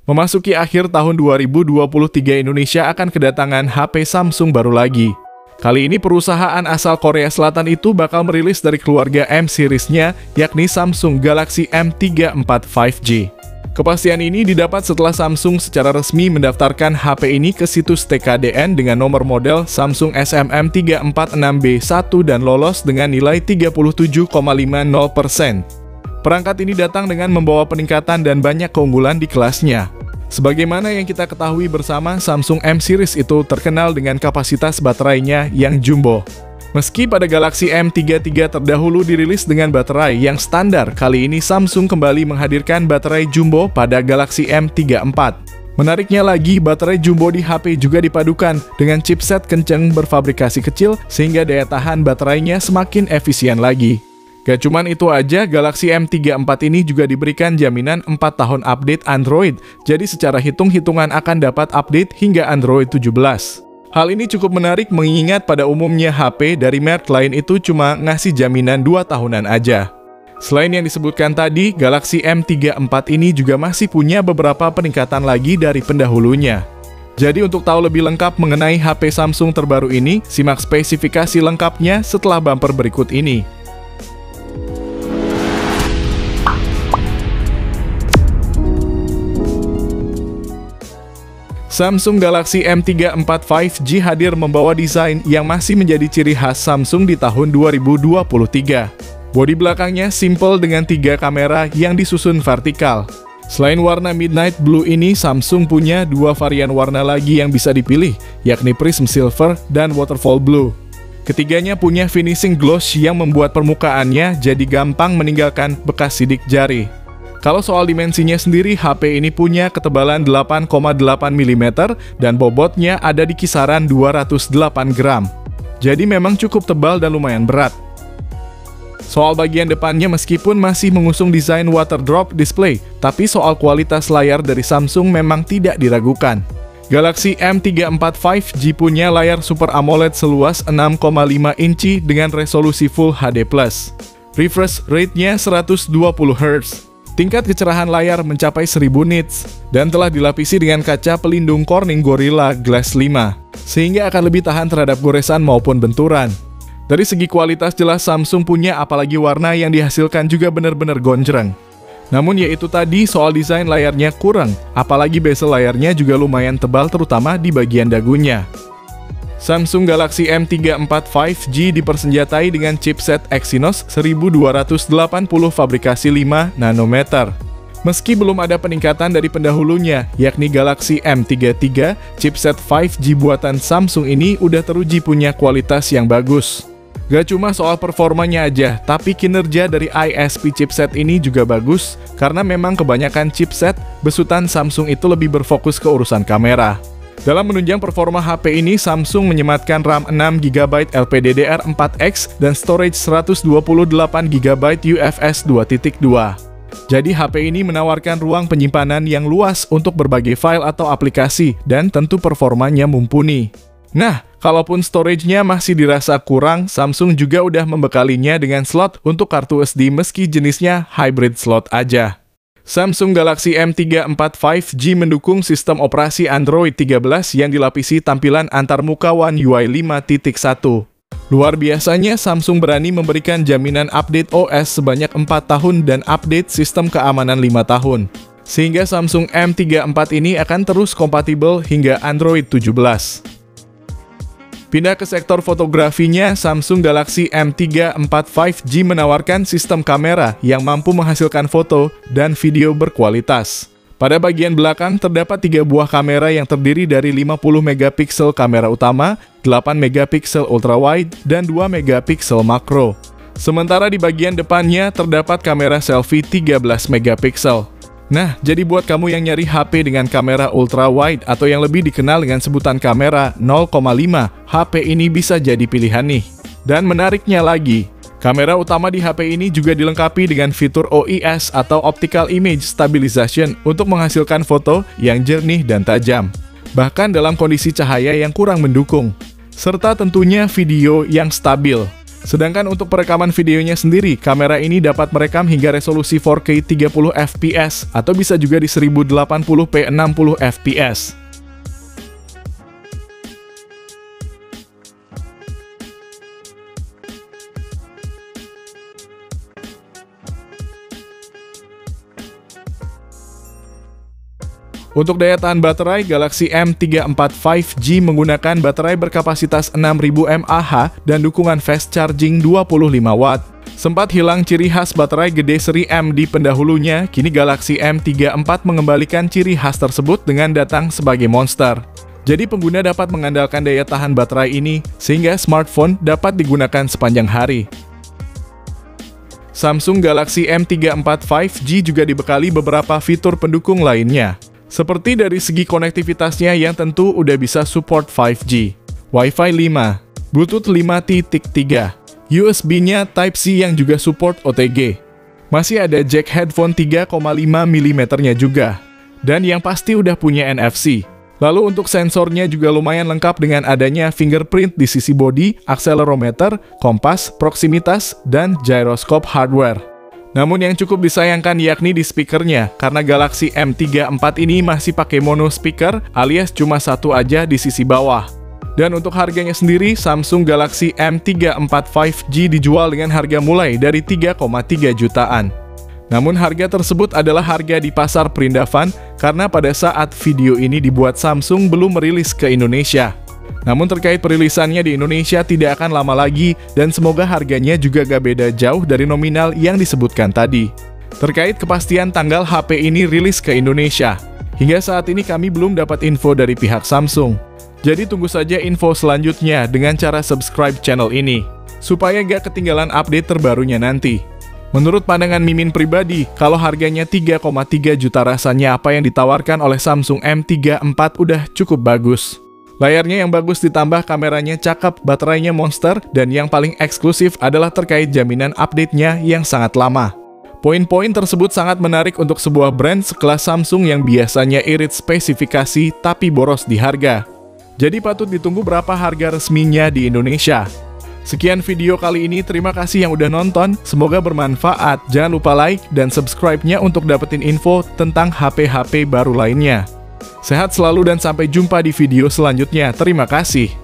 Memasuki akhir tahun 2023, Indonesia akan kedatangan HP Samsung baru lagi. Kali ini perusahaan asal Korea Selatan itu bakal merilis dari keluarga M series-nya, yakni Samsung Galaxy M34 5G. Kepastian ini didapat setelah Samsung secara resmi mendaftarkan HP ini ke situs TKDN dengan nomor model Samsung SMM346B1 dan lolos dengan nilai 37,50%. Perangkat ini datang dengan membawa peningkatan dan banyak keunggulan di kelasnya. Sebagaimana yang kita ketahui bersama, Samsung M series itu terkenal dengan kapasitas baterainya yang jumbo. Meski pada Galaxy M33 terdahulu dirilis dengan baterai yang standar, kali ini Samsung kembali menghadirkan baterai jumbo pada Galaxy M34. Menariknya lagi, baterai jumbo di HP juga dipadukan dengan chipset kenceng berfabrikasi kecil sehingga daya tahan baterainya semakin efisien lagi. Gak cuman itu aja, Galaxy M34 ini juga diberikan jaminan 4 tahun update Android, jadi secara hitung-hitungan akan dapat update hingga Android 17. Hal ini cukup menarik mengingat pada umumnya HP dari merek lain itu cuma ngasih jaminan 2 tahunan aja. Selain yang disebutkan tadi, Galaxy M34 ini juga masih punya beberapa peningkatan lagi dari pendahulunya. Jadi untuk tahu lebih lengkap mengenai HP Samsung terbaru ini, simak spesifikasi lengkapnya setelah bumper berikut ini. Samsung Galaxy M34 5G hadir membawa desain yang masih menjadi ciri khas Samsung di tahun 2023. Bodi belakangnya simple dengan 3 kamera yang disusun vertikal. Selain warna Midnight Blue ini, Samsung punya 2 varian warna lagi yang bisa dipilih, yakni Prism Silver dan Waterfall Blue. Ketiganya punya finishing gloss yang membuat permukaannya jadi gampang meninggalkan bekas sidik jari. Kalau soal dimensinya sendiri, HP ini punya ketebalan 8,8 mm dan bobotnya ada di kisaran 208 gram. Jadi memang cukup tebal dan lumayan berat. Soal bagian depannya meskipun masih mengusung desain water drop display, tapi soal kualitas layar dari Samsung memang tidak diragukan. Galaxy M34 5G punya layar Super AMOLED seluas 6,5 inci dengan resolusi Full HD+. Refresh rate-nya 120 Hz. Tingkat kecerahan layar mencapai 1000 nits dan telah dilapisi dengan kaca pelindung Corning Gorilla Glass 5, sehingga akan lebih tahan terhadap goresan maupun benturan. Dari segi kualitas jelas Samsung punya, apalagi warna yang dihasilkan juga benar-benar gonjreng. Namun yaitu tadi, soal desain layarnya kurang, apalagi bezel layarnya juga lumayan tebal terutama di bagian dagunya. Samsung Galaxy M34 5G dipersenjatai dengan chipset Exynos 1280 fabrikasi 5 nanometer. Meski belum ada peningkatan dari pendahulunya, yakni Galaxy M33, chipset 5G buatan Samsung ini udah teruji punya kualitas yang bagus. Gak cuma soal performanya aja, tapi kinerja dari ISP chipset ini juga bagus, karena memang kebanyakan chipset besutan Samsung itu lebih berfokus ke urusan kamera. Dalam menunjang performa HP ini, Samsung menyematkan RAM 6GB LPDDR4X dan storage 128GB UFS 2.2. Jadi HP ini menawarkan ruang penyimpanan yang luas untuk berbagai file atau aplikasi dan tentu performanya mumpuni. Nah, kalaupun storage-nya masih dirasa kurang, Samsung juga udah membekalinya dengan slot untuk kartu SD meski jenisnya hybrid slot aja. Samsung Galaxy M34 5G mendukung sistem operasi Android 13 yang dilapisi tampilan antarmuka One UI 5.1. Luar biasanya, Samsung berani memberikan jaminan update OS sebanyak 4 tahun dan update sistem keamanan 5 tahun. Sehingga Samsung M34 ini akan terus kompatibel hingga Android 17. Pindah ke sektor fotografinya, Samsung Galaxy M34 5G menawarkan sistem kamera yang mampu menghasilkan foto dan video berkualitas. Pada bagian belakang terdapat 3 buah kamera yang terdiri dari 50 megapiksel kamera utama, 8 megapiksel ultrawide, dan 2 megapiksel makro. Sementara di bagian depannya terdapat kamera selfie 13 megapiksel. Nah, jadi buat kamu yang nyari HP dengan kamera ultra wide atau yang lebih dikenal dengan sebutan kamera 0,5, HP ini bisa jadi pilihan nih. Dan menariknya lagi, kamera utama di HP ini juga dilengkapi dengan fitur OIS atau Optical Image Stabilization untuk menghasilkan foto yang jernih dan tajam, bahkan dalam kondisi cahaya yang kurang mendukung, serta tentunya video yang stabil. Sedangkan untuk perekaman videonya sendiri, kamera ini dapat merekam hingga resolusi 4K 30 fps atau bisa juga di 1080p 60 fps. Untuk daya tahan baterai, Galaxy M34 5G menggunakan baterai berkapasitas 6000 mAh dan dukungan fast charging 25 Watt. Sempat hilang ciri khas baterai gede seri M di pendahulunya, kini Galaxy M34 mengembalikan ciri khas tersebut dengan datang sebagai monster. Jadi pengguna dapat mengandalkan daya tahan baterai ini, sehingga smartphone dapat digunakan sepanjang hari. Samsung Galaxy M34 5G juga dibekali beberapa fitur pendukung lainnya. Seperti dari segi konektivitasnya yang tentu udah bisa support 5G, Wi-Fi 5, Bluetooth 5.3, USB-nya Type-C yang juga support OTG. Masih ada jack headphone 3,5 mm-nya juga. Dan yang pasti udah punya NFC. Lalu untuk sensornya juga lumayan lengkap dengan adanya fingerprint di sisi bodi, akselerometer, kompas, proximitas, dan gyroscope hardware. Namun yang cukup disayangkan yakni di speakernya, karena Galaxy M34 ini masih pakai mono speaker alias cuma satu aja di sisi bawah. Dan untuk harganya sendiri, Samsung Galaxy M34 5G dijual dengan harga mulai dari 3,3 jutaan. Namun harga tersebut adalah harga di pasar perindavan karena pada saat video ini dibuat Samsung belum merilis ke Indonesia. Namun terkait perilisannya di Indonesia tidak akan lama lagi dan semoga harganya juga gak beda jauh dari nominal yang disebutkan tadi. Terkait kepastian tanggal HP ini rilis ke Indonesia, hingga saat ini kami belum dapat info dari pihak Samsung. Jadi tunggu saja info selanjutnya dengan cara subscribe channel ini, supaya gak ketinggalan update terbarunya nanti. Menurut pandangan Mimin pribadi, kalau harganya 3,3 juta rasanya apa yang ditawarkan oleh Samsung M34 udah cukup bagus. Layarnya yang bagus ditambah kameranya cakep, baterainya monster, dan yang paling eksklusif adalah terkait jaminan update-nya yang sangat lama. Poin-poin tersebut sangat menarik untuk sebuah brand sekelas Samsung yang biasanya irit spesifikasi tapi boros di harga. Jadi patut ditunggu berapa harga resminya di Indonesia. Sekian video kali ini, terima kasih yang udah nonton, semoga bermanfaat. Jangan lupa like dan subscribe-nya untuk dapetin info tentang HP-HP baru lainnya. Sehat selalu dan sampai jumpa di video selanjutnya. Terima kasih.